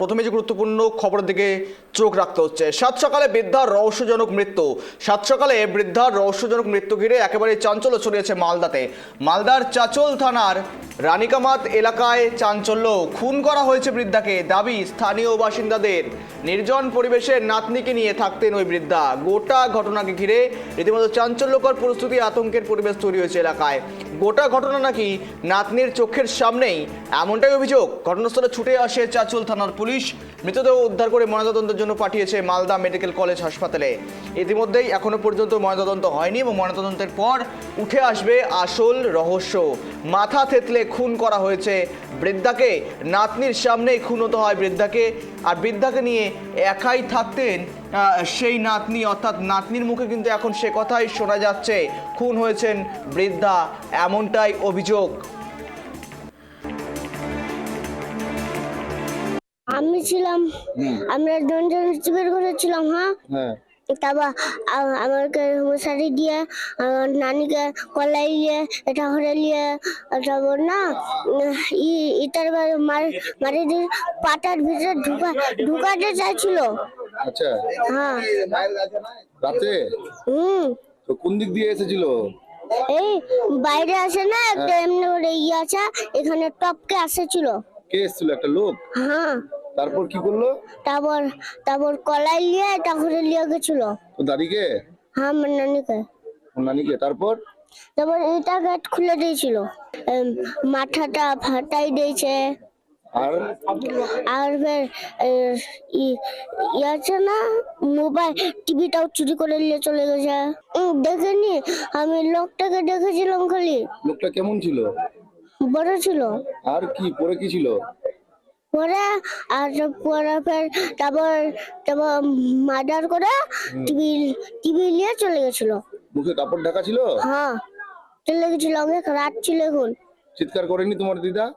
প্রথমে যে গুরুত্বপূর্ণ খবরের দিকে চোখ রাখতে হচ্ছে। সাত সকালে বৃদ্ধার রহস্যজনক মৃত্যু। সাত সকালে বৃদ্ধার রহস্যজনক মৃত্যু ঘিরে একেবারে চাঞ্চল্য ছড়িয়েছে মালদাতে। মালদার চাচল থানার রানিকামাত এলাকায় চাঞ্চল্য। খুন করা হয়েছে বৃদ্ধাকে, দাবি স্থানীয় বাসিন্দাদের। নির্জন পরিবেশে নাতনিকে নিয়ে থাকতেন ওই বৃদ্ধা। গোটা ঘটনাকে ঘিরে রীতিমতো চাঞ্চল্যকর পরিস্থিতি, আতঙ্কের পরিবেশ তৈরি হয়েছে এলাকায়। গোটা ঘটনা নাকি নাতনির চোখের সামনেই, এমনটাই অভিযোগ। ঘটনাস্থলে ছুটে আসে চাচল থানার পুলিশ। মৃতদেহ উদ্ধার করে ময়নাতদন্তের জন্য পাঠিয়েছে মালদা মেডিকেল কলেজ হাসপাতালে। ইতিমধ্যেই এখনো পর্যন্ত ময়নাতদন্ত হয়নি এবং ময়নাতদন্তের পর উঠে আসবে আসল রহস্য। মাথা থেতলে খুন করা হয়েছে বৃদ্ধাকে, নাতনির সামনেই খুন হতে হয় বৃদ্ধাকে। আর বৃদ্ধাকে নিয়ে একাই থাকতেন সেই নাতনি, অর্থাৎ নাতনির মুখে কিন্তু এখন সে কথাই শোনা যাচ্ছে, খুন হয়েছেন বৃদ্ধা, এমনটাই অভিযোগ। আমি ছিলাম, আমরা দুজন বের করেছিলাম। হ্যাঁ, তারপর আমাকে মশারি দিয়ে নানিকে কলাই দিয়ে এটা করে নিয়ে তারপর না ইটার মারি দিয়ে পাটার ভিতরে ঢুকাতে চাইছিল। আচ্ছা, হ্যাঁ রাতে তো কোন দিক দিয়ে এসেছিল? এই বাইরে আসে না একটা এমনি করে আছে, এখানে টপকে আসেছিল। কে এসেছিল? একটা লোক? হ্যাঁ, তারপর কি করলো? তারপর কলাই নিয়ে এটা করে নিয়ে গেছিল। তো দাদিকে? হ্যাঁ, আমার নানিকে। ওর নানিকে? তারপর এটা গেট খুলে দিয়েছিল, মাথাটা ফাটাই দিয়েছে। আর আর ফের আছে না মোবাইল টিভিটাও চুরি করে নিয়ে চলে গেছে। দেখেনি, আমি লোকটাকে দেখেছিলাম খালি। লোকটা কেমন ছিল? বড় ছিল। আর কি পরে কি ছিল? পরে আর পরে ফের তারপর মার্ডার করে টিভি নিয়ে চলে গেছিল। মুখে কাপড় ঢাকা ছিল? হ্যাঁ, চলে গেছিল। অনেক রাত ছিল এখন। চিৎকার করেনি তোমার দিদা?